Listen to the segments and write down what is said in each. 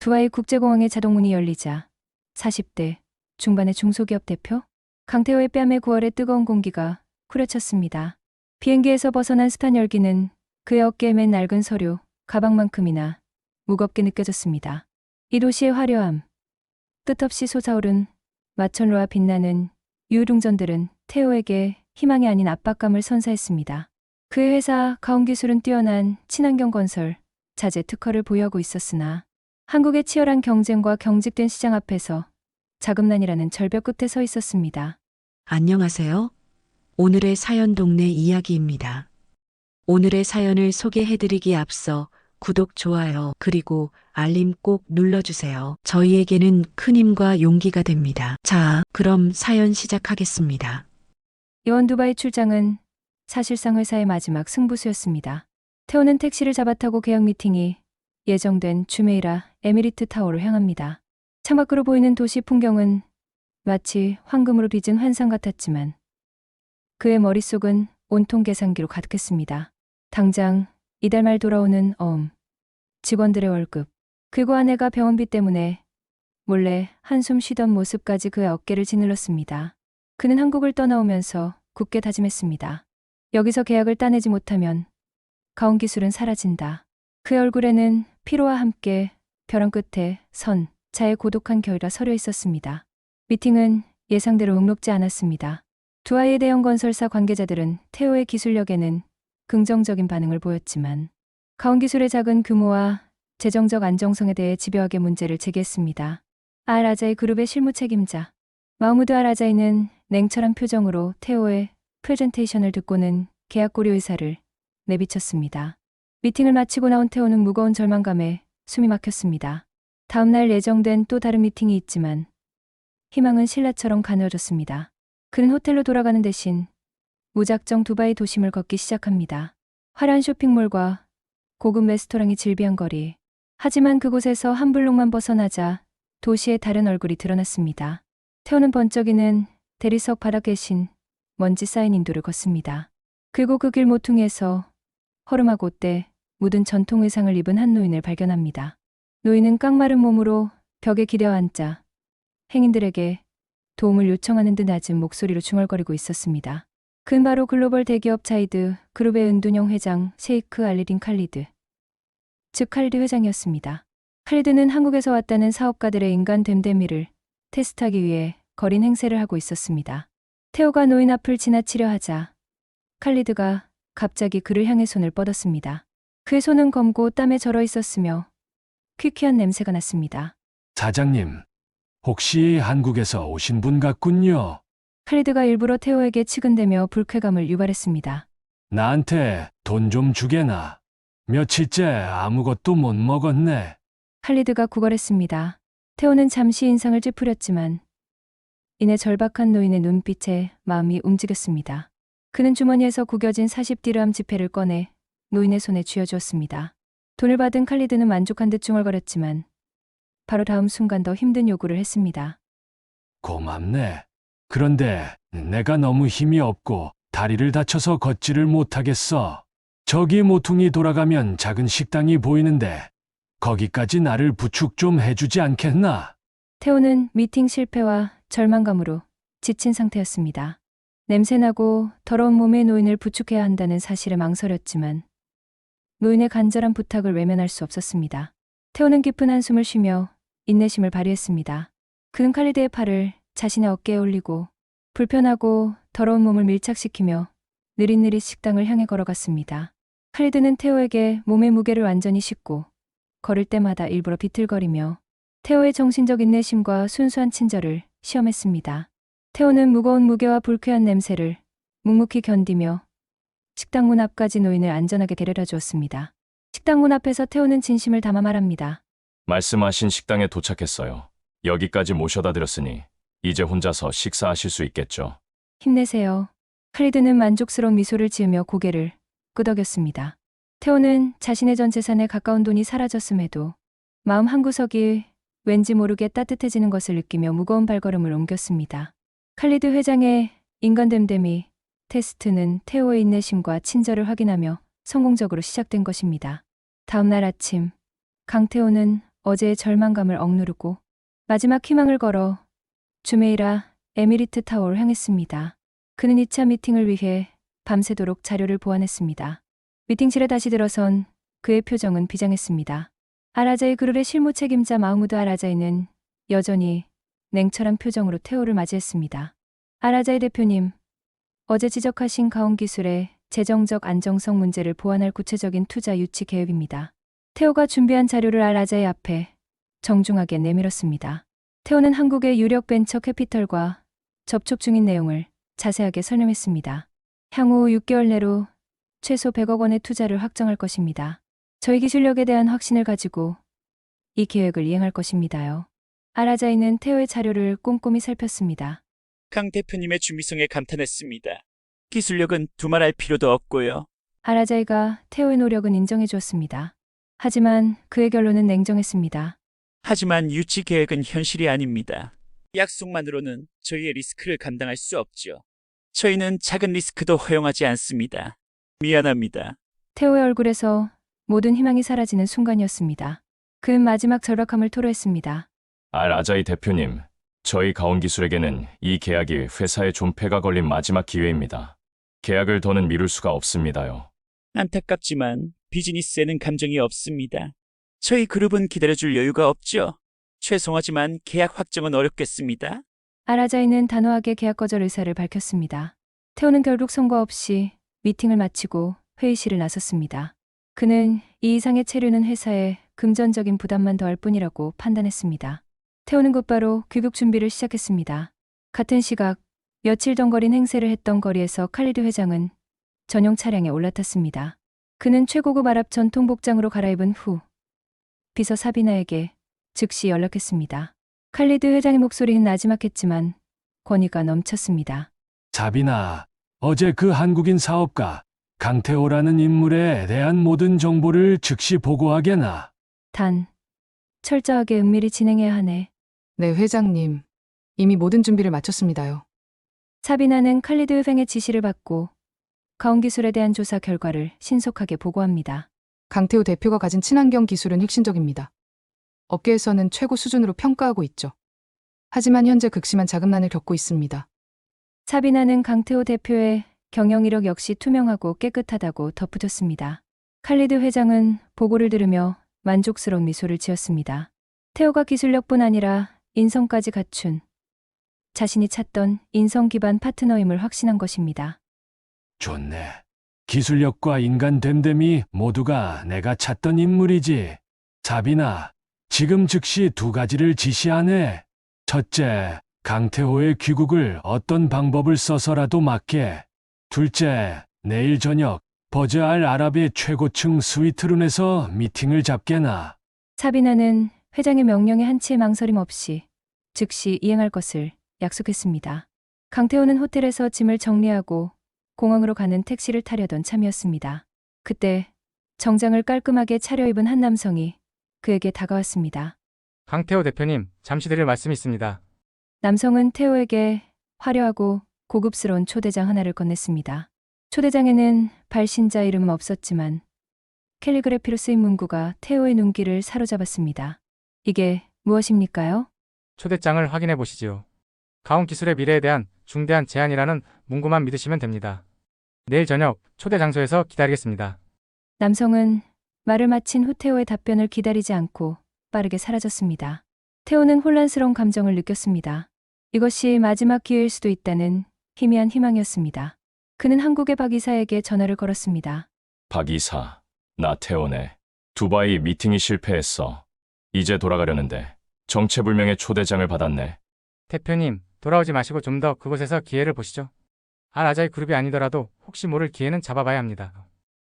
두바이 국제공항의 자동문이 열리자 40대 중반의 중소기업 대표 강태호의 뺨에 9월의 뜨거운 공기가 후려쳤습니다. 비행기에서 벗어난 습한 열기는 그의 어깨에 맨 낡은 서류, 가방만큼이나 무겁게 느껴졌습니다. 이 도시의 화려함, 끝없이 솟아오른 마천루와 빛나는 유흥전들은 태호에게 희망이 아닌 압박감을 선사했습니다. 그의 회사 가온기술은 뛰어난 친환경 건설, 자재 특허를 보유하고 있었으나 한국의 치열한 경쟁과 경직된 시장 앞에서 자금난이라는 절벽 끝에 서 있었습니다. 안녕하세요. 오늘의 사연 동네 이야기입니다. 오늘의 사연을 소개해드리기 앞서 구독, 좋아요, 그리고 알림 꼭 눌러주세요. 저희에게는 큰 힘과 용기가 됩니다. 자, 그럼 사연 시작하겠습니다. 이번 두바이 출장은 사실상 회사의 마지막 승부수였습니다. 태호는 택시를 잡아타고 계약 미팅이 예정된 주메이라 에미리트 타워로 향합니다. 창밖으로 보이는 도시 풍경은 마치 황금으로 빚은 환상 같았지만 그의 머릿속은 온통 계산기로 가득했습니다. 당장 이달 말 돌아오는 직원들의 월급, 그리고 아내가 병원비 때문에 몰래 한숨 쉬던 모습까지 그의 어깨를 짓눌렀습니다. 그는 한국을 떠나오면서 굳게 다짐했습니다. 여기서 계약을 따내지 못하면 가온기술은 사라진다. 그의 얼굴에는 피로와 함께 벼랑 끝에 선 자의 고독한 겨울이라 서려 있었습니다. 미팅은 예상대로 녹록지 않았습니다. 두바이의 대형 건설사 관계자들은 태호의 기술력에는 긍정적인 반응을 보였지만 가온기술의 작은 규모와 재정적 안정성에 대해 집요하게 문제를 제기했습니다. 알아자이 그룹의 실무 책임자 마흐무드 알아자이는 냉철한 표정으로 태호의 프레젠테이션을 듣고는 계약 고려 의사를 내비쳤습니다. 미팅을 마치고 나온 태호는 무거운 절망감에 숨이 막혔습니다. 다음 날 예정된 또 다른 미팅이 있지만 희망은 신라처럼 가늘어졌습니다. 그는 호텔로 돌아가는 대신 무작정 두바이 도심을 걷기 시작합니다. 화려한 쇼핑몰과 고급 레스토랑이 질비한 거리. 하지만 그곳에서 한 블록만 벗어나자 도시의 다른 얼굴이 드러났습니다. 태호는 번쩍이는 대리석 바닥 계신 먼지 쌓인 인도를 걷습니다. 그리고 그 길 모퉁이에서 허름하고 때 묻은 전통 의상을 입은 한 노인을 발견합니다. 노인은 깡마른 몸으로 벽에 기대어 앉자 행인들에게 도움을 요청하는 듯 낮은 목소리로 중얼거리고 있었습니다. 그는 바로 글로벌 대기업 자이드 그룹의 은둔형 회장 셰이크 알리딘 칼리드, 즉 칼리드 회장이었습니다. 칼리드는 한국에서 왔다는 사업가들의 인간 됨됨이를 테스트하기 위해 거린 행세를 하고 있었습니다. 태호가 노인 앞을 지나치려 하자 칼리드가 갑자기 그를 향해 손을 뻗었습니다. 그의 손은 검고 땀에 절어 있었으며 퀴퀴한 냄새가 났습니다. 사장님, 혹시 한국에서 오신 분 같군요. 칼리드가 일부러 태호에게 치근대며 불쾌감을 유발했습니다. 나한테 돈 좀 주게나. 며칠째 아무것도 못 먹었네. 칼리드가 구걸했습니다. 태호는 잠시 인상을 찌푸렸지만 이내 절박한 노인의 눈빛에 마음이 움직였습니다. 그는 주머니에서 구겨진 40디르함 지폐를 꺼내 노인의 손에 쥐어주었습니다. 돈을 받은 칼리드는 만족한 듯 중얼거렸지만 바로 다음 순간 더 힘든 요구를 했습니다. 고맙네. 그런데 내가 너무 힘이 없고 다리를 다쳐서 걷지를 못하겠어. 저기 모퉁이 돌아가면 작은 식당이 보이는데 거기까지 나를 부축 좀 해주지 않겠나? 태호는 미팅 실패와 절망감으로 지친 상태였습니다. 냄새나고 더러운 몸의 노인을 부축해야 한다는 사실에 망설였지만 노인의 간절한 부탁을 외면할 수 없었습니다. 태호는 깊은 한숨을 쉬며 인내심을 발휘했습니다. 그는 칼리드의 팔을 자신의 어깨에 올리고 불편하고 더러운 몸을 밀착시키며 느릿느릿 식당을 향해 걸어갔습니다. 칼리드는 태호에게 몸의 무게를 완전히 싣고 걸을 때마다 일부러 비틀거리며 태호의 정신적 인내심과 순수한 친절을 시험했습니다. 태호는 무거운 무게와 불쾌한 냄새를 묵묵히 견디며 식당 문 앞까지 노인을 안전하게 데려다 주었습니다. 식당 문 앞에서 태호는 진심을 담아 말합니다. 말씀하신 식당에 도착했어요. 여기까지 모셔다 드렸으니 이제 혼자서 식사하실 수 있겠죠. 힘내세요. 칼리드는 만족스러운 미소를 지으며 고개를 끄덕였습니다. 태호는 자신의 전 재산에 가까운 돈이 사라졌음에도 마음 한구석이 왠지 모르게 따뜻해지는 것을 느끼며 무거운 발걸음을 옮겼습니다. 칼리드 회장의 인간됨됨이 테스트는 태호의 인내심과 친절을 확인하며 성공적으로 시작된 것입니다. 다음 날 아침, 강태호는 어제의 절망감을 억누르고 마지막 희망을 걸어 주메이라 에미리트 타워를 향했습니다. 그는 2차 미팅을 위해 밤새도록 자료를 보완했습니다. 미팅실에 다시 들어선 그의 표정은 비장했습니다. 아라자이 그룹의 실무 책임자 마흐무드 아라자이는 여전히 냉철한 표정으로 테오를 맞이했습니다. 아라자이 대표님, 어제 지적하신 가온 기술의 재정적 안정성 문제를 보완할 구체적인 투자 유치 계획입니다. 테오가 준비한 자료를 아라자이 앞에 정중하게 내밀었습니다. 테오는 한국의 유력 벤처 캐피털과 접촉 중인 내용을 자세하게 설명했습니다. 향후 6개월 내로 최소 100억 원의 투자를 확정할 것입니다. 저희 기술력에 대한 확신을 가지고 이 계획을 이행할 것입니다요. 아라자이는 테오의 자료를 꼼꼼히 살폈습니다. 강 대표님의 준비성에 감탄했습니다. 기술력은 두말할 필요도 없고요. 아라자이가 테오의 노력은 인정해 주었습니다. 하지만 그의 결론은 냉정했습니다. 하지만 유치 계획은 현실이 아닙니다. 약속만으로는 저희의 리스크를 감당할 수 없죠. 저희는 작은 리스크도 허용하지 않습니다. 미안합니다. 테오의 얼굴에서 모든 희망이 사라지는 순간이었습니다. 그는 마지막 절박함을 토로했습니다. 아라자이 대표님, 저희 가온기술에게는 이 계약이 회사의 존폐가 걸린 마지막 기회입니다. 계약을 더는 미룰 수가 없습니다요. 안타깝지만 비즈니스에는 감정이 없습니다. 저희 그룹은 기다려줄 여유가 없죠. 죄송하지만 계약 확정은 어렵겠습니다. 아라자이는 단호하게 계약 거절 의사를 밝혔습니다. 테오는 결국 성과 없이 미팅을 마치고 회의실을 나섰습니다. 그는 이 이상의 체류는 회사에 금전적인 부담만 더할 뿐이라고 판단했습니다. 테오는 곧바로 귀국 준비를 시작했습니다. 같은 시각 며칠 전 거린 행세를 했던 거리에서 칼리드 회장은 전용 차량에 올라탔습니다. 그는 최고급 아랍 전통 복장으로 갈아입은 후 비서 사비나에게 즉시 연락했습니다. 칼리드 회장의 목소리는 나지막했지만 권위가 넘쳤습니다. 사비나, 어제 그 한국인 사업가 강태호라는 인물에 대한 모든 정보를 즉시 보고하게나. 단, 철저하게 은밀히 진행해야 하네. 네, 회장님. 이미 모든 준비를 마쳤습니다요. 사비나는 칼리드 회장의 지시를 받고 가온기술에 대한 조사 결과를 신속하게 보고합니다. 강태호 대표가 가진 친환경 기술은 혁신적입니다. 업계에서는 최고 수준으로 평가하고 있죠. 하지만 현재 극심한 자금난을 겪고 있습니다. 사비나는 강태호 대표의 경영 이력 역시 투명하고 깨끗하다고 덧붙였습니다. 칼리드 회장은 보고를 들으며 만족스러운 미소를 지었습니다. 태호가 기술력뿐 아니라 인성까지 갖춘 자신이 찾던 인성 기반 파트너임을 확신한 것입니다. 좋네. 기술력과 인간 됨됨이 모두가 내가 찾던 인물이지. 사비나, 지금 즉시 2가지를 지시하네. 첫째, 강태호의 귀국을 어떤 방법을 써서라도 막게. 둘째, 내일 저녁 버즈 알 아랍의 최고층 스위트룸에서 미팅을 잡게나. 사비나는 회장의 명령에 한치의 망설임 없이 즉시 이행할 것을 약속했습니다. 강태호는 호텔에서 짐을 정리하고 공항으로 가는 택시를 타려던 참이었습니다. 그때 정장을 깔끔하게 차려입은 한 남성이 그에게 다가왔습니다. 강태호 대표님, 잠시 드릴 말씀이 있습니다. 남성은 태호에게 화려하고 고급스러운 초대장 하나를 건넸습니다. 초대장에는 발신자 이름은 없었지만 캘리그래피로 쓰인 문구가 태호의 눈길을 사로잡았습니다. 이게 무엇입니까요? 초대장을 확인해 보시지요. 가온 기술의 미래에 대한 중대한 제안이라는 문구만 믿으시면 됩니다. 내일 저녁 초대 장소에서 기다리겠습니다. 남성은 말을 마친 후 태호의 답변을 기다리지 않고 빠르게 사라졌습니다. 태호는 혼란스러운 감정을 느꼈습니다. 이것이 마지막 기회일 수도 있다는 희미한 희망이었습니다. 그는 한국의 박 이사에게 전화를 걸었습니다. 박 이사, 나 태오네. 두바이 미팅이 실패했어. 이제 돌아가려는데 정체불명의 초대장을 받았네. 대표님, 돌아오지 마시고 좀 더 그곳에서 기회를 보시죠. 아라자이 그룹이 아니더라도 혹시 모를 기회는 잡아봐야 합니다.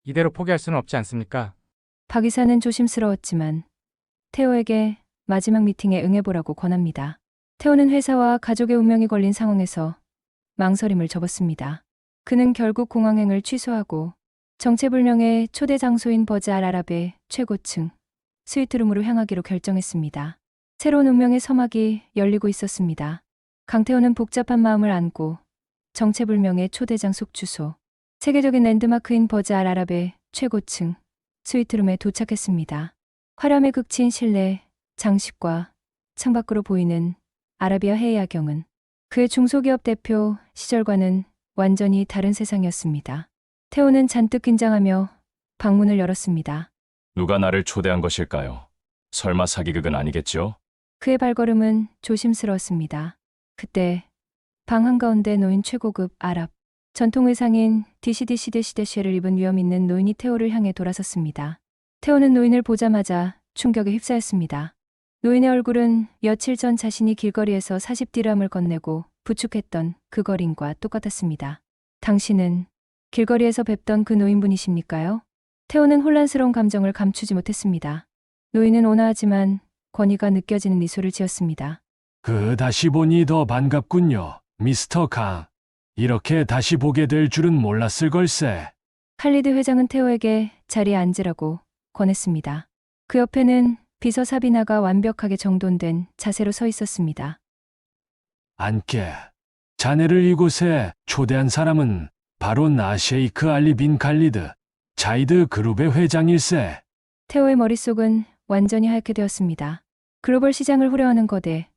이대로 포기할 수는 없지 않습니까? 박 이사는 조심스러웠지만 태호에게 마지막 미팅에 응해보라고 권합니다. 태호는 회사와 가족의 운명이 걸린 상황에서 망설임을 접었습니다. 그는 결국 공항행을 취소하고 정체불명의 초대 장소인 버즈 알 아랍의 최고층 스위트룸으로 향하기로 결정했습니다. 새로운 운명의 서막이 열리고 있었습니다. 강태호는 복잡한 마음을 안고 정체불명의 초대 장소 주소, 세계적인 랜드마크인 버즈 알 아랍의 최고층 스위트룸에 도착했습니다. 화려함에 그친 실내, 장식과 창밖으로 보이는 아라비아 해의 야경은 그의 중소기업 대표 시절과는 완전히 다른 세상이었습니다. 태호는 잔뜩 긴장하며 방문을 열었습니다. 누가 나를 초대한 것일까요? 설마 사기극은 아니겠죠? 그의 발걸음은 조심스러웠습니다. 그때 방 한가운데 놓인 최고급 아랍 전통 의상인 디시디시데시데시를 입은 위험 있는 노인이 태호를 향해 돌아섰습니다. 태호는 노인을 보자마자 충격에 휩싸였습니다. 노인의 얼굴은 며칠 전 자신이 길거리에서 40디람을 건네고 부축했던 그 거린과 똑같았습니다. 당신은 길거리에서 뵙던 그 노인분이십니까요? 태호는 혼란스러운 감정을 감추지 못했습니다. 노인은 온화하지만 권위가 느껴지는 미소를 지었습니다. 다시 보니 더 반갑군요, 미스터 강. 이렇게 다시 보게 될 줄은 몰랐을 걸세. 칼리드 회장은 태호에게 자리에 앉으라고 권했습니다. 그 옆에는 비서 사비나가 완벽하게 정돈된 자세로 서 있었습니다. 앉게. 자네를 이곳에 초대한 사람은 바로 나 셰이크 알리 빈 칼리드, 자이드 그룹의 회장일세. 태호의 머릿속은 완전히 하얗게 되었습니다. 글로벌 시장을 후려하는 거대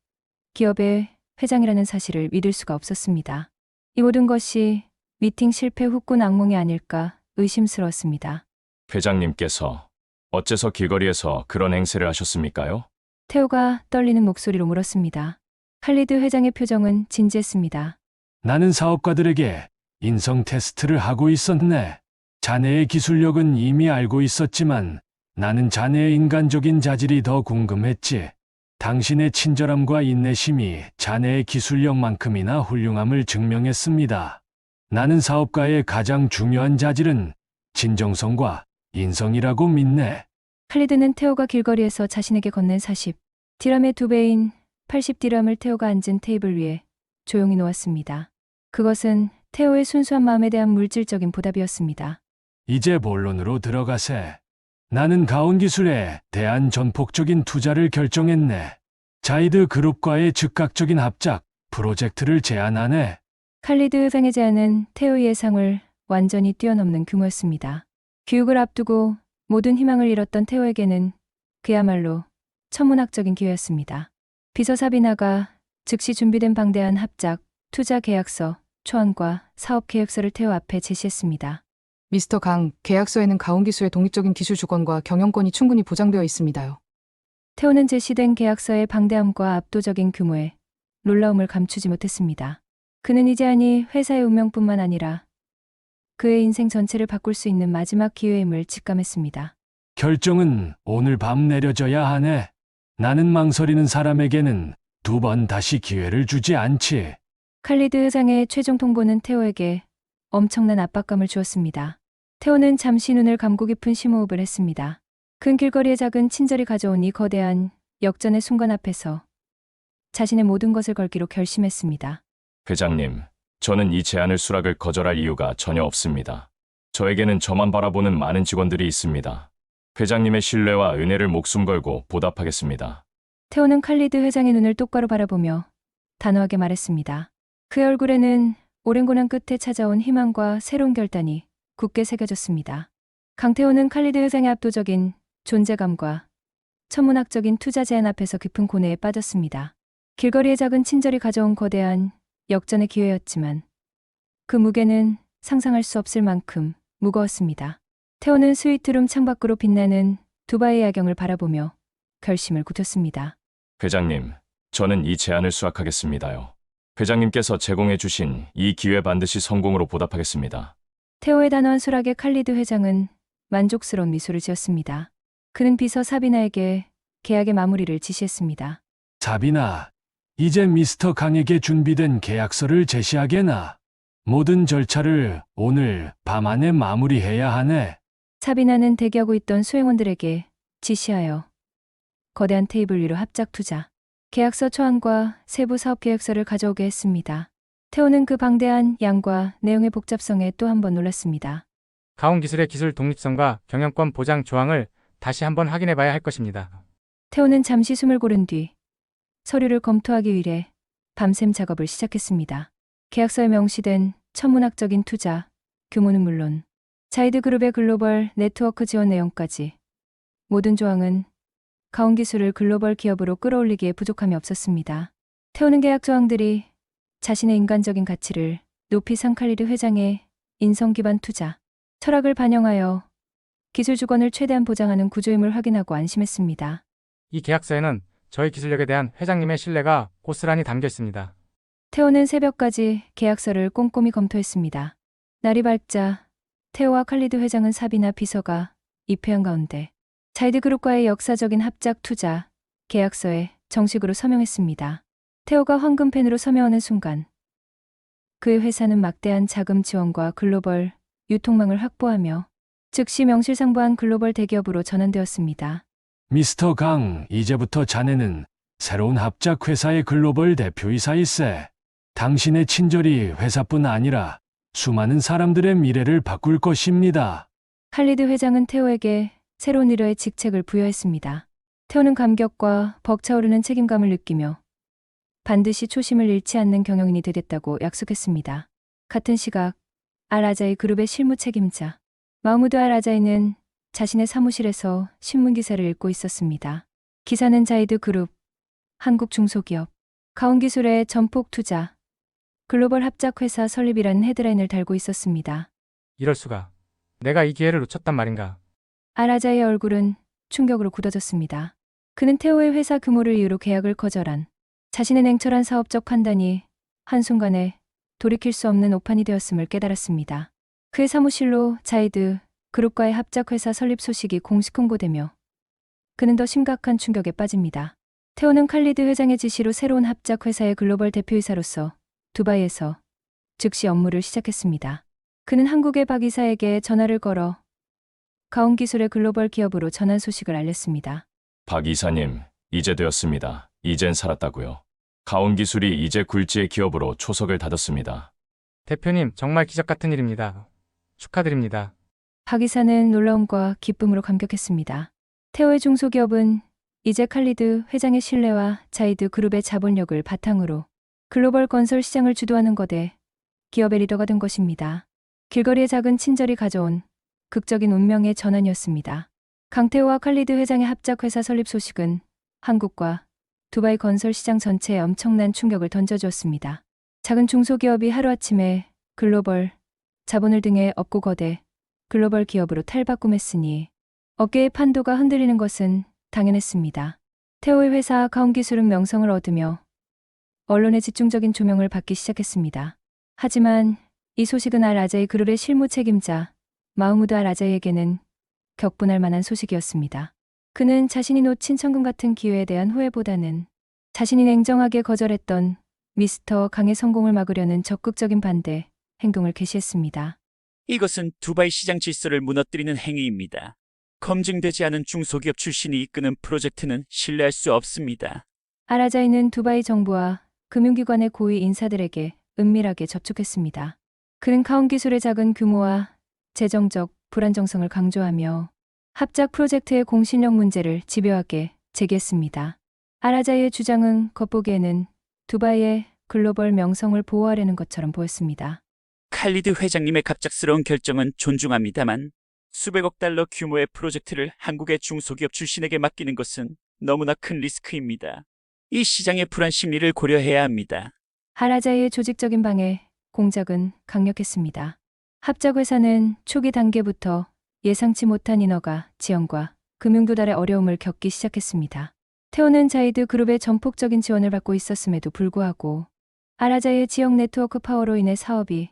기업의 회장이라는 사실을 믿을 수가 없었습니다. 이 모든 것이 미팅 실패 후 꾼 악몽이 아닐까 의심스러웠습니다. 회장님께서 어째서 길거리에서 그런 행세를 하셨습니까요? 태호가 떨리는 목소리로 물었습니다. 칼리드 회장의 표정은 진지했습니다. 나는 사업가들에게 인성 테스트를 하고 있었네. 자네의 기술력은 이미 알고 있었지만 나는 자네의 인간적인 자질이 더 궁금했지. 당신의 친절함과 인내심이 자네의 기술력만큼이나 훌륭함을 증명했습니다. 나는 사업가의 가장 중요한 자질은 진정성과 인성이라고 믿네. 칼리드는 태호가 길거리에서 자신에게 건넨 40디람의 2배인 80디람을 태호가 앉은 테이블 위에 조용히 놓았습니다. 그것은 태호의 순수한 마음에 대한 물질적인 보답이었습니다. 이제 본론으로 들어가세. 나는 가온기술에 대한 전폭적인 투자를 결정했네. 자이드 그룹과의 즉각적인 합작 프로젝트를 제안하네. 칼리드 회장의 제안은 태호의 예상을 완전히 뛰어넘는 규모였습니다. 교육을 앞두고 모든 희망을 잃었던 태호에게는 그야말로 천문학적인 기회였습니다. 비서 사비나가 즉시 준비된 방대한 합작, 투자 계약서, 초안과 사업 계획서를 태호 앞에 제시했습니다. 미스터 강, 계약서에는 가온기술의 독립적인 기술 주권과 경영권이 충분히 보장되어 있습니다요. 태호는 제시된 계약서의 방대함과 압도적인 규모에 놀라움을 감추지 못했습니다. 그는 이 제안이 회사의 운명뿐만 아니라 그의 인생 전체를 바꿀 수 있는 마지막 기회임을 직감했습니다. 결정은 오늘 밤 내려져야 하네. 나는 망설이는 사람에게는 2번 다시 기회를 주지 않지. 칼리드 회장의 최종 통보는 태호에게 엄청난 압박감을 주었습니다. 태호는 잠시 눈을 감고 깊은 심호흡을 했습니다. 큰 길거리의 작은 친절이 가져온 이 거대한 역전의 순간 앞에서 자신의 모든 것을 걸기로 결심했습니다. 회장님, 저는 이 제안을 수락을 거절할 이유가 전혀 없습니다. 저에게는 저만 바라보는 많은 직원들이 있습니다. 회장님의 신뢰와 은혜를 목숨 걸고 보답하겠습니다. 태호는 칼리드 회장의 눈을 똑바로 바라보며 단호하게 말했습니다. 그의 얼굴에는 오랜 고난 끝에 찾아온 희망과 새로운 결단이 굳게 새겨졌습니다. 강태호는 칼리드 회장의 압도적인 존재감과 천문학적인 투자 제안 앞에서 깊은 고뇌에 빠졌습니다. 길거리의 작은 친절이 가져온 거대한 역전의 기회였지만 그 무게는 상상할 수 없을 만큼 무거웠습니다. 태호는 스위트룸 창밖으로 빛나는 두바이 야경을 바라보며 결심을 굳혔습니다. 회장님, 저는 이 제안을 수락하겠습니다요. 회장님께서 제공해 주신 이 기회 반드시 성공으로 보답하겠습니다. 태호의 단호한 수락에 칼리드 회장은 만족스러운 미소를 지었습니다. 그는 비서 사비나에게 계약의 마무리를 지시했습니다. 사비나, 이제 미스터 강에게 준비된 계약서를 제시하게나. 모든 절차를 오늘 밤 안에 마무리해야 하네. 사비나는 대기하고 있던 수행원들에게 지시하여 거대한 테이블 위로 합작 투자, 계약서 초안과 세부 사업 계획서를 가져오게 했습니다. 태호는 그 방대한 양과 내용의 복잡성에 또 한 번 놀랐습니다. 가온기술의 기술 독립성과 경영권 보장 조항을 다시 한번 확인해 봐야 할 것입니다. 태호는 잠시 숨을 고른 뒤 서류를 검토하기 위해 밤샘 작업을 시작했습니다. 계약서에 명시된 천문학적인 투자, 규모는 물론 자이드 그룹의 글로벌 네트워크 지원 내용까지 모든 조항은 가온 기술을 글로벌 기업으로 끌어올리기에 부족함이 없었습니다. 태우는 계약 조항들이 자신의 인간적인 가치를 높이 산 칼리드 회장의 인성 기반 투자, 철학을 반영하여 기술 주권을 최대한 보장하는 구조임을 확인하고 안심했습니다. 이 계약서에는 저희 기술력에 대한 회장님의 신뢰가 고스란히 담겨 있습니다. 태오는 새벽까지 계약서를 꼼꼼히 검토했습니다. 날이 밝자 태오와 칼리드 회장은 사비나 비서가 입회한 가운데 자이드 그룹과의 역사적인 합작 투자 계약서에 정식으로 서명했습니다. 태오가 황금펜으로 서명하는 순간 그의 회사는 막대한 자금 지원과 글로벌 유통망을 확보하며 즉시 명실상부한 글로벌 대기업으로 전환되었습니다. 미스터 강, 이제부터 자네는 새로운 합작 회사의 글로벌 대표이사일세. 당신의 친절이 회사뿐 아니라 수많은 사람들의 미래를 바꿀 것입니다. 칼리드 회장은 태오에게 새로운 일의 직책을 부여했습니다. 태오는 감격과 벅차오르는 책임감을 느끼며 반드시 초심을 잃지 않는 경영인이 되겠다고 약속했습니다. 같은 시각 알-아자이 그룹의 실무 책임자 마흐무드 알-아자이는 자신의 사무실에서 신문 기사를 읽고 있었습니다. 기사는 자이드 그룹, 한국 중소기업, 가온 기술의 전폭 투자, 글로벌 합작 회사 설립이라는 헤드라인을 달고 있었습니다. 이럴 수가. 내가 이 기회를 놓쳤단 말인가. 알-아자이의 얼굴은 충격으로 굳어졌습니다. 그는 태오의 회사 규모를 이유로 계약을 거절한 자신의 냉철한 사업적 판단이 한순간에 돌이킬 수 없는 오판이 되었음을 깨달았습니다. 그의 사무실로 자이드 그룹과의 합작회사 설립 소식이 공식 홍보되며 그는 더 심각한 충격에 빠집니다. 태오는 칼리드 회장의 지시로 새로운 합작회사의 글로벌 대표이사로서 두바이에서 즉시 업무를 시작했습니다. 그는 한국의 박 이사에게 전화를 걸어 가온 기술의 글로벌 기업으로 전환 소식을 알렸습니다. 박 이사님, 이제 되었습니다. 이젠 살았다고요. 가온 기술이 이제 굴지의 기업으로 초석을 다졌습니다. 대표님, 정말 기적 같은 일입니다. 축하드립니다. 박 이사는 놀라움과 기쁨으로 감격했습니다. 태오의 중소기업은 이제 칼리드 회장의 신뢰와 자이드 그룹의 자본력을 바탕으로 글로벌 건설 시장을 주도하는 거대 기업의 리더가 된 것입니다. 길거리의 작은 친절이 가져온 극적인 운명의 전환이었습니다. 강태호와 칼리드 회장의 합작회사 설립 소식은 한국과 두바이 건설 시장 전체에 엄청난 충격을 던져주었습니다. 작은 중소기업이 하루아침에 글로벌 자본을 등에 업고 거대 글로벌 기업으로 탈바꿈했으니 업계의 판도가 흔들리는 것은 당연했습니다. 태오의 회사 가온기술은 명성을 얻으며 언론의 집중적인 조명을 받기 시작했습니다. 하지만 이 소식은 알-아자이 그룹의 실무 책임자 마흐무드 알-아자이에게는 격분할 만한 소식이었습니다. 그는 자신이 놓친 천금 같은 기회에 대한 후회보다는 자신이 냉정하게 거절했던 미스터 강의 성공을 막으려는 적극적인 반대 행동을 개시했습니다. 이것은 두바이 시장 질서를 무너뜨리는 행위입니다. 검증되지 않은 중소기업 출신이 이끄는 프로젝트는 신뢰할 수 없습니다. 알-아자이는 두바이 정부와 금융기관의 고위 인사들에게 은밀하게 접촉했습니다. 그는 가온 기술의 작은 규모와 재정적 불안정성을 강조하며 합작 프로젝트의 공신력 문제를 집요하게 제기했습니다. 알-아자이의 주장은 겉보기에는 두바이의 글로벌 명성을 보호하려는 것처럼 보였습니다. 칼리드 회장님의 갑작스러운 결정은 존중합니다만 수백억 달러 규모의 프로젝트를 한국의 중소기업 출신에게 맡기는 것은 너무나 큰 리스크입니다. 이 시장의 불안 심리를 고려해야 합니다. 알-아자이의 조직적인 방해 공작은 강력했습니다. 합작회사는 초기 단계부터 예상치 못한 인허가, 지원과 금융 도달의 어려움을 겪기 시작했습니다. 태오는 자이드 그룹의 전폭적인 지원을 받고 있었음에도 불구하고 알-아자이의 지역 네트워크 파워로 인해 사업이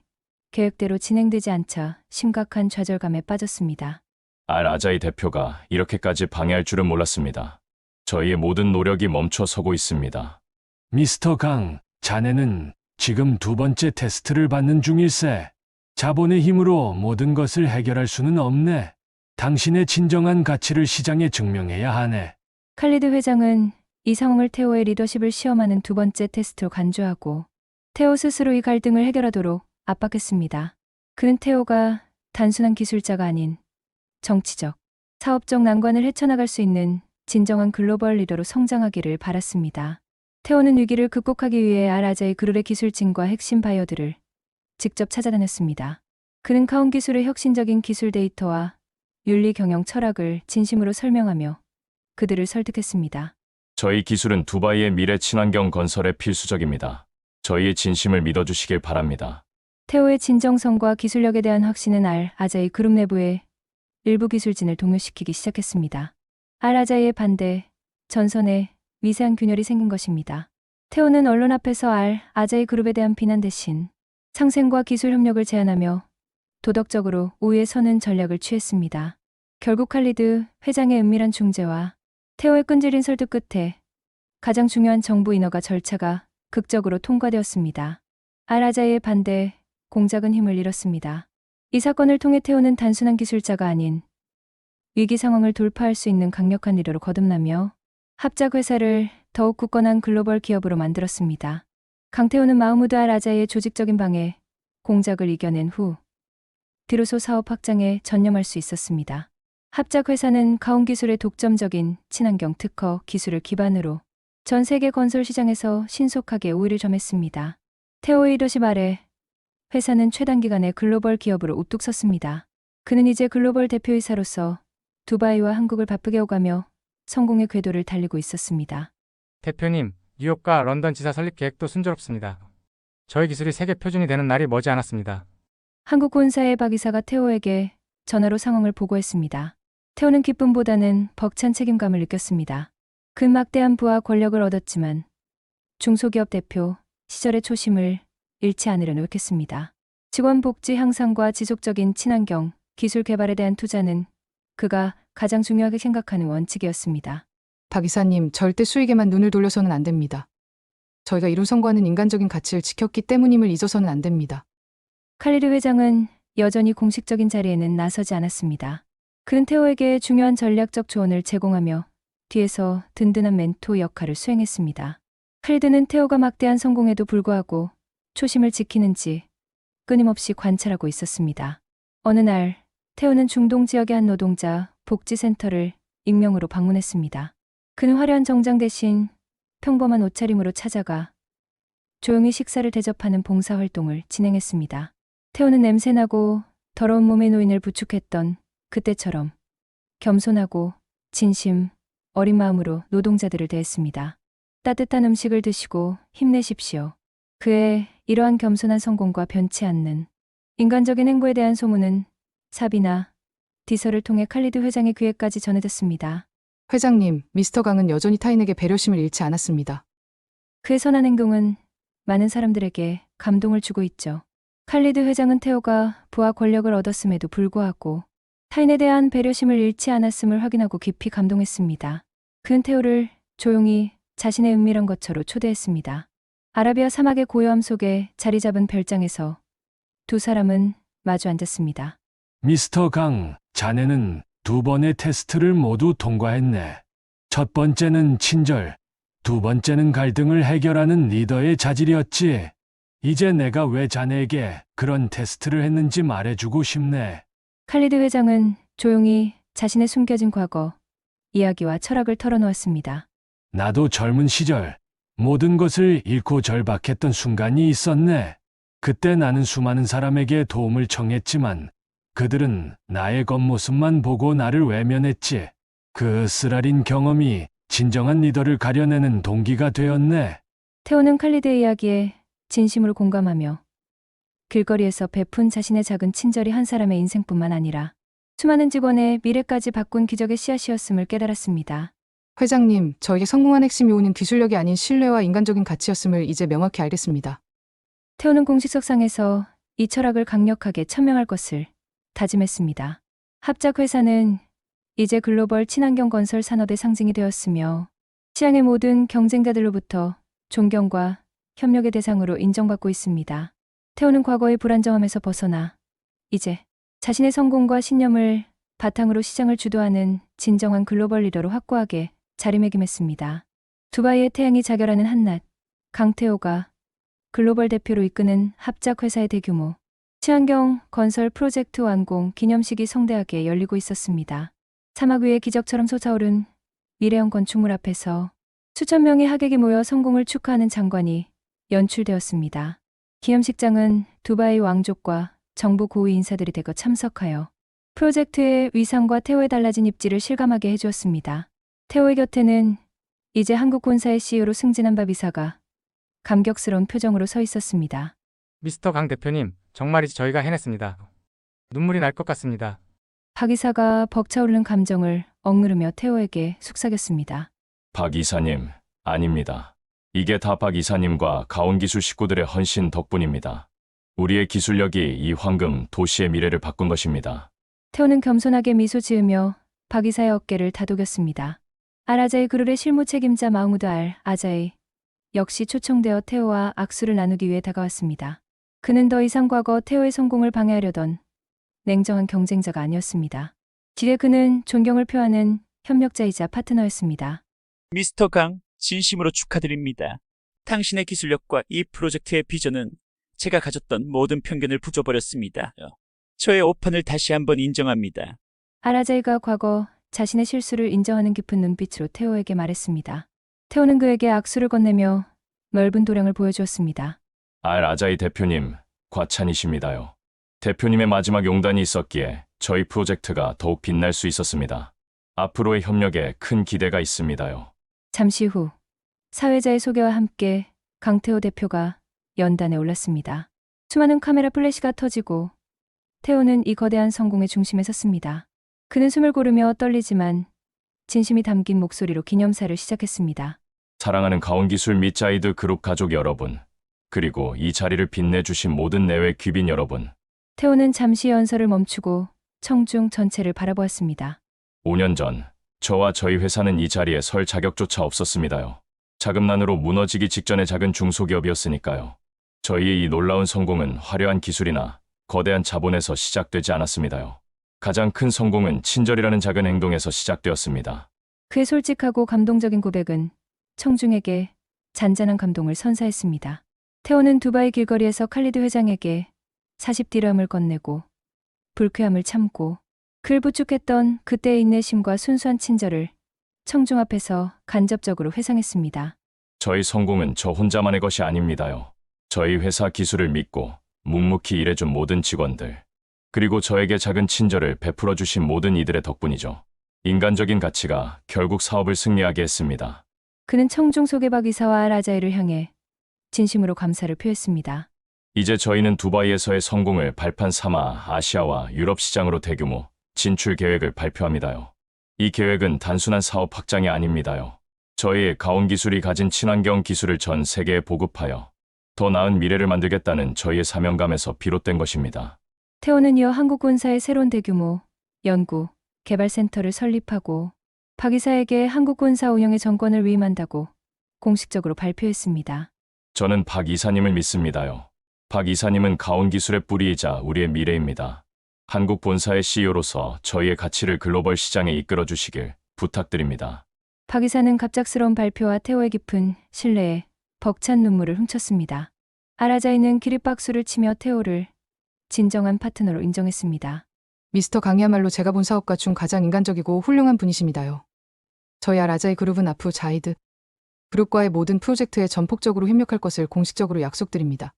계획대로 진행되지 않자 심각한 좌절감에 빠졌습니다. 알-아자이 대표가 이렇게까지 방해할 줄은 몰랐습니다. 저희의 모든 노력이 멈춰서고 있습니다. 미스터 강, 자네는 지금 두 번째 테스트를 받는 중일세. 자본의 힘으로 모든 것을 해결할 수는 없네. 당신의 진정한 가치를 시장에 증명해야 하네. 칼리드 회장은 이 상황을 태오의 리더십을 시험하는 두 번째 테스트로 간주하고 태오 스스로 이 갈등을 해결하도록 압박했습니다. 그는 태오가 단순한 기술자가 아닌 정치적, 사업적 난관을 헤쳐나갈 수 있는 진정한 글로벌 리더로 성장하기를 바랐습니다. 태오는 위기를 극복하기 위해 알-아자이 그룹의 기술진과 핵심 바이어들을 직접 찾아다녔습니다. 그는 가온 기술의 혁신적인 기술 데이터와 윤리 경영 철학을 진심으로 설명하며 그들을 설득했습니다. 저희 기술은 두바이의 미래 친환경 건설에 필수적입니다. 저희의 진심을 믿어주시길 바랍니다. 테오의 진정성과 기술력에 대한 확신은 아자이 그룹 내부의 일부 기술진을 동요시키기 시작했습니다. 아자이의 반대, 전선에 미세한 균열이 생긴 것입니다. 테오는 언론 앞에서 아자이 그룹에 대한 비난 대신 상생과 기술 협력을 제안하며 도덕적으로 우위에 서는 전략을 취했습니다. 결국 칼리드 회장의 은밀한 중재와 테오의 끈질긴 설득 끝에 가장 중요한 정부 인허가 절차가 극적으로 통과되었습니다. 아자이의 반대, 공작은 힘을 잃었습니다. 이 사건을 통해 테오는 단순한 기술자가 아닌 위기 상황을 돌파할 수 있는 강력한 리더로 거듭나며 합작 회사를 더욱 굳건한 글로벌 기업으로 만들었습니다. 강태호는 마흐무드 아자이의 조직적인 방해, 공작을 이겨낸 후 비로소 사업 확장에 전념할 수 있었습니다. 합작 회사는 가온 기술의 독점적인 친환경 특허 기술을 기반으로 전 세계 건설 시장에서 신속하게 우위를 점했습니다. 테오의 리더십 아래 회사는 최단기간에 글로벌 기업으로 우뚝 섰습니다. 그는 이제 글로벌 대표이사로서 두바이와 한국을 바쁘게 오가며 성공의 궤도를 달리고 있었습니다. 대표님, 뉴욕과 런던 지사 설립 계획도 순조롭습니다. 저희 기술이 세계 표준이 되는 날이 머지 않았습니다. 한국 본사의 박 이사가 테오에게 전화로 상황을 보고했습니다. 테오는 기쁨보다는 벅찬 책임감을 느꼈습니다. 그 막대한 부와 권력을 얻었지만 중소기업 대표 시절의 초심을 잃지 않으려 노력했습니다. 직원 복지 향상과 지속적인 친환경 기술 개발에 대한 투자는 그가 가장 중요하게 생각하는 원칙이었습니다. 박 이사님, 절대 수익에만 눈을 돌려서는 안 됩니다. 저희가 이룬 성과는 인간적인 가치를 지켰기 때문임을 잊어서는 안 됩니다. 칼리드 회장은 여전히 공식적인 자리에는 나서지 않았습니다. 그는 테오에게 중요한 전략적 조언을 제공하며 뒤에서 든든한 멘토 역할을 수행했습니다. 칼리드는 테오가 막대한 성공에도 불구하고 초심을 지키는지 끊임없이 관찰하고 있었습니다. 어느 날 테오는 중동 지역의 한 노동자 복지센터를 익명으로 방문했습니다. 그는 화려한 정장 대신 평범한 옷차림으로 찾아가 조용히 식사를 대접하는 봉사활동을 진행했습니다. 테오는 냄새나고 더러운 몸의 노인을 부축했던 그때처럼 겸손하고 진심 어린 마음으로 노동자들을 대했습니다. 따뜻한 음식을 드시고 힘내십시오. 그의 이러한 겸손한 성공과 변치 않는 인간적인 행보에 대한 소문은 사비나 디서를 통해 칼리드 회장의 귀에까지 전해졌습니다. 회장님, 미스터 강은 여전히 타인에게 배려심을 잃지 않았습니다. 그의 선한 행동은 많은 사람들에게 감동을 주고 있죠. 칼리드 회장은 테오가 부와 권력을 얻었음에도 불구하고 타인에 대한 배려심을 잃지 않았음을 확인하고 깊이 감동했습니다. 그는 테오를 조용히 자신의 은밀한 거처로 초대했습니다. 아라비아 사막의 고요함 속에 자리 잡은 별장에서 두 사람은 마주 앉았습니다. 미스터 강, 자네는 두 번의 테스트를 모두 통과했네. 첫 번째는 친절, 두 번째는 갈등을 해결하는 리더의 자질이었지. 이제 내가 왜 자네에게 그런 테스트를 했는지 말해주고 싶네. 칼리드 회장은 조용히 자신의 숨겨진 과거, 이야기와 철학을 털어놓았습니다. 나도 젊은 시절 모든 것을 잃고 절박했던 순간이 있었네. 그때 나는 수많은 사람에게 도움을 청했지만 그들은 나의 겉모습만 보고 나를 외면했지. 그 쓰라린 경험이 진정한 리더를 가려내는 동기가 되었네. 테오는 칼리드의 이야기에 진심으로 공감하며 길거리에서 베푼 자신의 작은 친절이 한 사람의 인생뿐만 아니라 수많은 직원의 미래까지 바꾼 기적의 씨앗이었음을 깨달았습니다. 회장님, 저에게 성공한 핵심 요인은 기술력이 아닌 신뢰와 인간적인 가치였음을 이제 명확히 알겠습니다. 테오는 공식석상에서 이 철학을 강력하게 천명할 것을 다짐했습니다. 합작 회사는 이제 글로벌 친환경 건설 산업의 상징이 되었으며 시장의 모든 경쟁자들로부터 존경과 협력의 대상으로 인정받고 있습니다. 테오는 과거의 불안정함에서 벗어나 이제 자신의 성공과 신념을 바탕으로 시장을 주도하는 진정한 글로벌 리더로 확고하게 자리매김했습니다. 두바이의 태양이 자결하는 한낮, 강태호가 글로벌 대표로 이끄는 합작 회사의 대규모 친환경 건설 프로젝트 완공 기념식이 성대하게 열리고 있었습니다. 사막 위에 기적처럼 솟아오른 미래형 건축물 앞에서 수천 명의 하객이 모여 성공을 축하하는 장관이 연출되었습니다. 기념식장은 두바이 왕족과 정부 고위 인사들이 대거 참석하여 프로젝트의 위상과 태호의 달라진 입지를 실감하게 해주었습니다. 태호의 곁에는 이제 한국본사의 CEO로 승진한 박 이사가 감격스러운 표정으로 서 있었습니다. 미스터 강 대표님, 정말이지 저희가 해냈습니다. 눈물이 날 것 같습니다. 박 이사가 벅차오르는 감정을 억누르며 태호에게 속삭였습니다. 박 이사님, 아닙니다. 이게 다 박 이사님과 가온기술 식구들의 헌신 덕분입니다. 우리의 기술력이 이 황금 도시의 미래를 바꾼 것입니다. 태호는 겸손하게 미소 지으며 박 이사의 어깨를 다독였습니다. 알아자이 그룹의 실무 책임자 마우무드 알 아자이 역시 초청되어 태호와 악수를 나누기 위해 다가왔습니다. 그는 더 이상 과거 태호의 성공을 방해하려던 냉정한 경쟁자가 아니었습니다. 지레 그는 존경을 표하는 협력자이자 파트너였습니다. 미스터 강, 진심으로 축하드립니다. 당신의 기술력과 이 프로젝트의 비전은 제가 가졌던 모든 편견을 부숴버렸습니다. 저의 오판을 다시 한번 인정합니다. 아라자이가 과거 자신의 실수를 인정하는 깊은 눈빛으로 태호에게 말했습니다. 태호는 그에게 악수를 건네며 넓은 도량을 보여주었습니다. 알 아자이 대표님, 과찬이십니다요. 대표님의 마지막 용단이 있었기에 저희 프로젝트가 더욱 빛날 수 있었습니다. 앞으로의 협력에 큰 기대가 있습니다요. 잠시 후 사회자의 소개와 함께 강태호 대표가 연단에 올랐습니다. 수많은 카메라 플래시가 터지고 태호는 이 거대한 성공의 중심에 섰습니다. 그는 숨을 고르며 떨리지만 진심이 담긴 목소리로 기념사를 시작했습니다. 사랑하는 가온기술 및 자이드 그룹 가족 여러분, 그리고 이 자리를 빛내주신 모든 내외 귀빈 여러분, 태호는 잠시 연설을 멈추고 청중 전체를 바라보았습니다. 5년 전 저와 저희 회사는 이 자리에 설 자격조차 없었습니다요. 자금난으로 무너지기 직전의 작은 중소기업이었으니까요. 저희의 이 놀라운 성공은 화려한 기술이나 거대한 자본에서 시작되지 않았습니다요. 가장 큰 성공은 친절이라는 작은 행동에서 시작되었습니다. 그의 솔직하고 감동적인 고백은 청중에게 잔잔한 감동을 선사했습니다. 태호는 두바이 길거리에서 칼리드 회장에게 40디람을 건네고 불쾌함을 참고 그를 부축했던 그때의 인내심과 순수한 친절을 청중 앞에서 간접적으로 회상했습니다. 저희 성공은 저 혼자만의 것이 아닙니다요. 저희 회사 기술을 믿고 묵묵히 일해준 모든 직원들, 그리고 저에게 작은 친절을 베풀어 주신 모든 이들의 덕분이죠. 인간적인 가치가 결국 사업을 승리하게 했습니다. 그는 청중 속의 박 이사와 라자이를 향해 진심으로 감사를 표했습니다. 이제 저희는 두바이에서의 성공을 발판 삼아 아시아와 유럽 시장으로 대규모 진출 계획을 발표합니다요. 이 계획은 단순한 사업 확장이 아닙니다요. 저희의 가온기술이 가진 친환경 기술을 전 세계에 보급하여 더 나은 미래를 만들겠다는 저희의 사명감에서 비롯된 것입니다. 태호는 이어 한국본사의 새로운 대규모 연구, 개발센터를 설립하고 박 이사에게 한국본사 운영의 정권을 위임한다고 공식적으로 발표했습니다. 저는 박 이사님을 믿습니다요. 박 이사님은 가온기술의 뿌리이자 우리의 미래입니다. 한국 본사의 CEO로서 저희의 가치를 글로벌 시장에 이끌어 주시길 부탁드립니다. 박 이사는 갑작스러운 발표와 태호의 깊은 신뢰에 벅찬 눈물을 훔쳤습니다. 아라자이는 기립박수를 치며 태호를 진정한 파트너로 인정했습니다. 미스터 강이야말로 제가 본 사업가 중 가장 인간적이고 훌륭한 분이십니다요. 저희 아라자이 그룹은 앞으로 자이드 그룹과의 모든 프로젝트에 전폭적으로 협력할 것을 공식적으로 약속드립니다.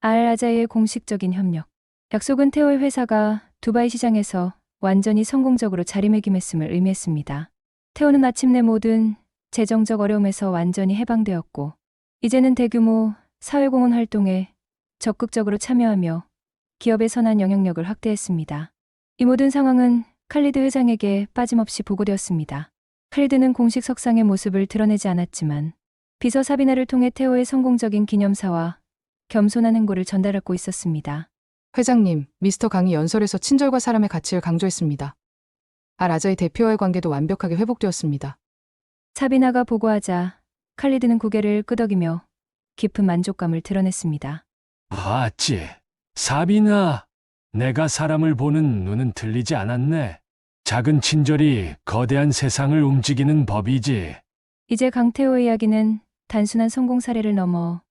아라자이의 공식적인 협력. 약속은 태호의 회사가 두바이 시장에서 완전히 성공적으로 자리매김했음을 의미했습니다. 태호는 마침내 모든 재정적 어려움에서 완전히 해방되었고 이제는 대규모 사회공헌 활동에 적극적으로 참여하며 기업의 선한 영향력을 확대했습니다. 이 모든 상황은 칼리드 회장에게 빠짐없이 보고되었습니다. 칼리드는 공식 석상의 모습을 드러내지 않았지만 비서 사비나를 통해 태호의 성공적인 기념사와 겸손한 행보를 전달하고 있었습니다. 회장님, 미스터 강이 연설에서 친절과 사람의 가치를 강조했습니다. 아라자이 대표와의 관계도 완벽하게 회복되었습니다. 사비나가 보고하자 칼리드는 고개를 끄덕이며 깊은 만족감을 드러냈습니다. 봤지? 사비나, 내가 사람을 보는 눈은 틀리지 않았네. 작은 친절이 거대한 세상을 움직이는 법이지. 이제 강태호의 이야기는 단순한 성공 사례를 넘어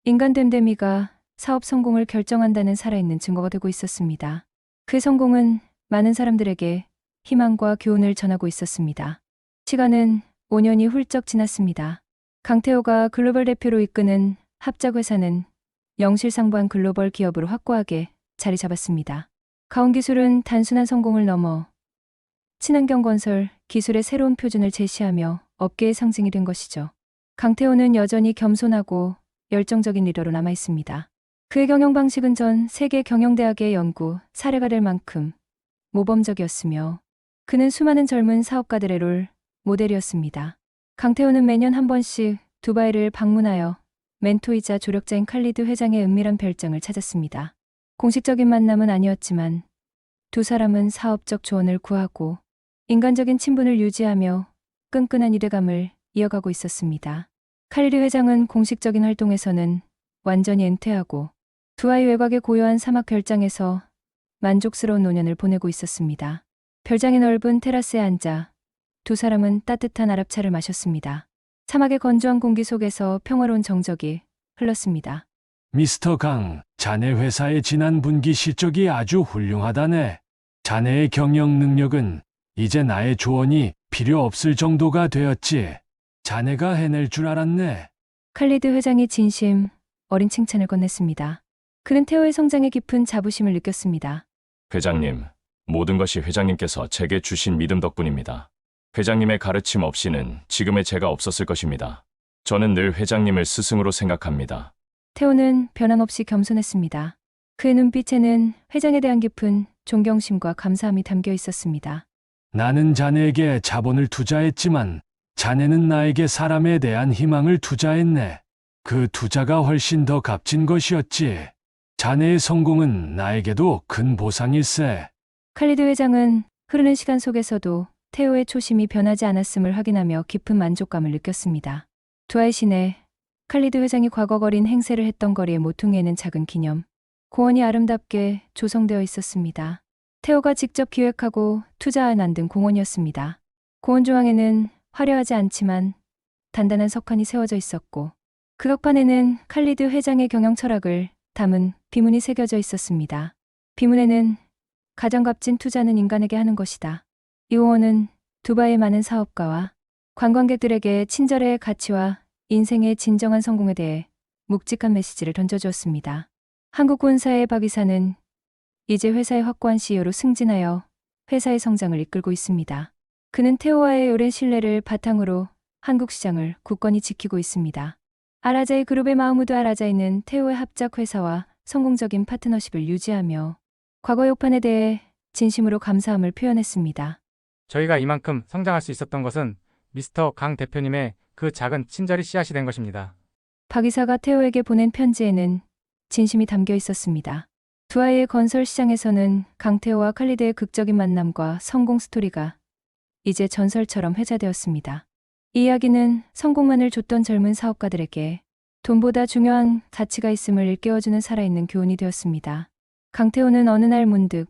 인간 됨됨이가 사업 성공을 결정한다는 살아있는 증거가 되고 있었습니다. 그 성공은 많은 사람들에게 희망과 교훈을 전하고 있었습니다. 시간은 5년이 훌쩍 지났습니다. 강태호가 글로벌 대표로 이끄는 합작회사는 명실상부한 글로벌 기업으로 확고하게 자리 잡았습니다. 가온기술은 단순한 성공을 넘어 친환경 건설, 기술의 새로운 표준을 제시하며 업계의 상징이 된 것이죠. 강태호는 여전히 겸손하고 열정적인 리더로 남아 있습니다. 그의 경영 방식은 전 세계 경영대학의 연구 사례가 될 만큼 모범적이었으며 그는 수많은 젊은 사업가들의 롤 모델이었습니다. 강태호는 매년 한 번씩 두바이를 방문하여 멘토이자 조력자인 칼리드 회장의 은밀한 별장을 찾았습니다. 공식적인 만남은 아니었지만 두 사람은 사업적 조언을 구하고 인간적인 친분을 유지하며 끈끈한 유대감을 이어가고 있었습니다. 칼리드 회장은 공식적인 활동에서는 완전히 은퇴하고 두바이 외곽의 고요한 사막 별장에서 만족스러운 노년을 보내고 있었습니다. 별장의 넓은 테라스에 앉아 두 사람은 따뜻한 아랍차를 마셨습니다. 사막의 건조한 공기 속에서 평화로운 정적이 흘렀습니다. 미스터 강, 자네 회사의 지난 분기 실적이 아주 훌륭하다네. 자네의 경영 능력은 이제 나의 조언이 필요 없을 정도가 되었지. 자네가 해낼 줄 알았네. 칼리드 회장이 진심 어린 칭찬을 건넸습니다. 그는 태호의 성장에 깊은 자부심을 느꼈습니다. 회장님, 모든 것이 회장님께서 제게 주신 믿음 덕분입니다. 회장님의 가르침 없이는 지금의 제가 없었을 것입니다. 저는 늘 회장님을 스승으로 생각합니다. 태호는 변함없이 겸손했습니다. 그의 눈빛에는 회장에 대한 깊은 존경심과 감사함이 담겨 있었습니다. 나는 자네에게 자본을 투자했지만 자네는 나에게 사람에 대한 희망을 투자했네. 그 투자가 훨씬 더 값진 것이었지. 자네의 성공은 나에게도 큰 보상일세. 칼리드 회장은 흐르는 시간 속에서도 태호의 초심이 변하지 않았음을 확인하며 깊은 만족감을 느꼈습니다. 두바이 시내 칼리드 회장이 과거 거린 행세를 했던 거리의 모퉁이에는 작은 기념 공원이 아름답게 조성되어 있었습니다. 태호가 직접 기획하고 투자해 만든 공원이었습니다. 공원 중앙에는 화려하지 않지만 단단한 석판이 세워져 있었고 그 벽판에는 칼리드 회장의 경영 철학을 담은 비문이 새겨져 있었습니다. 비문에는 가장 값진 투자는 인간에게 하는 것이다. 이 공원은 두바이의 많은 사업가와 관광객들에게 친절의 가치와 인생의 진정한 성공에 대해 묵직한 메시지를 던져주었습니다. 한국 본사의 박 이사는 이제 회사의 확고한 CEO로 승진하여 회사의 성장을 이끌고 있습니다. 그는 태호와의 오랜 신뢰를 바탕으로 한국 시장을 굳건히 지키고 있습니다. 아라자이 그룹의 마흐무드 아라자이는 태호의 합작 회사와 성공적인 파트너십을 유지하며 과거 욕판에 대해 진심으로 감사함을 표현했습니다. 저희가 이만큼 성장할 수 있었던 것은 미스터 강 대표님의 그 작은 친절이 씨앗이 된 것입니다. 박 이사가 태호에게 보낸 편지에는 진심이 담겨 있었습니다. 두바이의 건설 시장에서는 강태호와 칼리드의 극적인 만남과 성공 스토리가 이제 전설처럼 회자되었습니다. 이 이야기는 성공만을 줬던 젊은 사업가들에게 돈보다 중요한 가치가 있음을 일깨워주는 살아있는 교훈이 되었습니다. 강태호는 어느 날 문득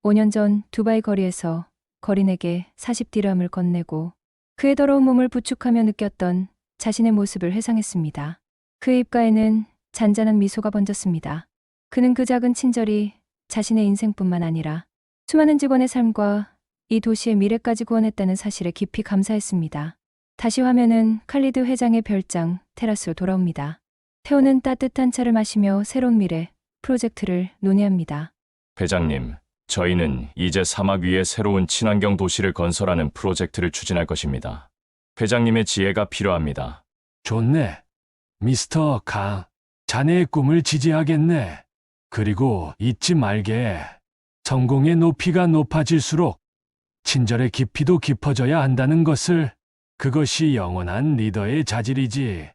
5년 전 두바이 거리에서 거린에게 40디람을 건네고 그의 더러운 몸을 부축하며 느꼈던 자신의 모습을 회상했습니다. 그의 입가에는 잔잔한 미소가 번졌습니다. 그는 그 작은 친절이 자신의 인생뿐만 아니라 수많은 직원의 삶과 이 도시의 미래까지 구원했다는 사실에 깊이 감사했습니다. 다시 화면은 칼리드 회장의 별장 테라스로 돌아옵니다. 태호는 따뜻한 차를 마시며 새로운 미래 프로젝트를 논의합니다. 회장님, 저희는 이제 사막 위에 새로운 친환경 도시를 건설하는 프로젝트를 추진할 것입니다. 회장님의 지혜가 필요합니다. 좋네. 미스터 강, 자네의 꿈을 지지하겠네. 그리고 잊지 말게. 성공의 높이가 높아질수록 친절의 깊이도 깊어져야 한다는 것을. 그것이 영원한 리더의 자질이지.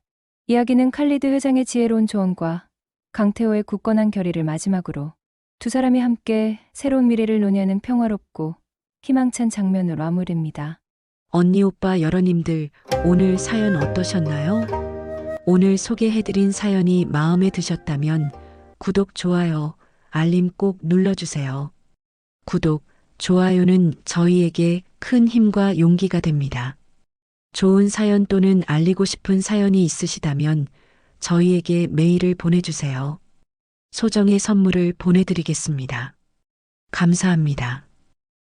이야기는 칼리드 회장의 지혜로운 조언과 강태호의 굳건한 결의를 마지막으로 두 사람이 함께 새로운 미래를 논의하는 평화롭고 희망찬 장면으로 마무리됩니다. 언니 오빠 여러님들 오늘 사연 어떠셨나요? 오늘 소개해드린 사연이 마음에 드셨다면 구독, 좋아요, 알림 꼭 눌러주세요. 구독, 좋아요는 저희에게 큰 힘과 용기가 됩니다. 좋은 사연 또는 알리고 싶은 사연이 있으시다면 저희에게 메일을 보내주세요. 소정의 선물을 보내드리겠습니다. 감사합니다.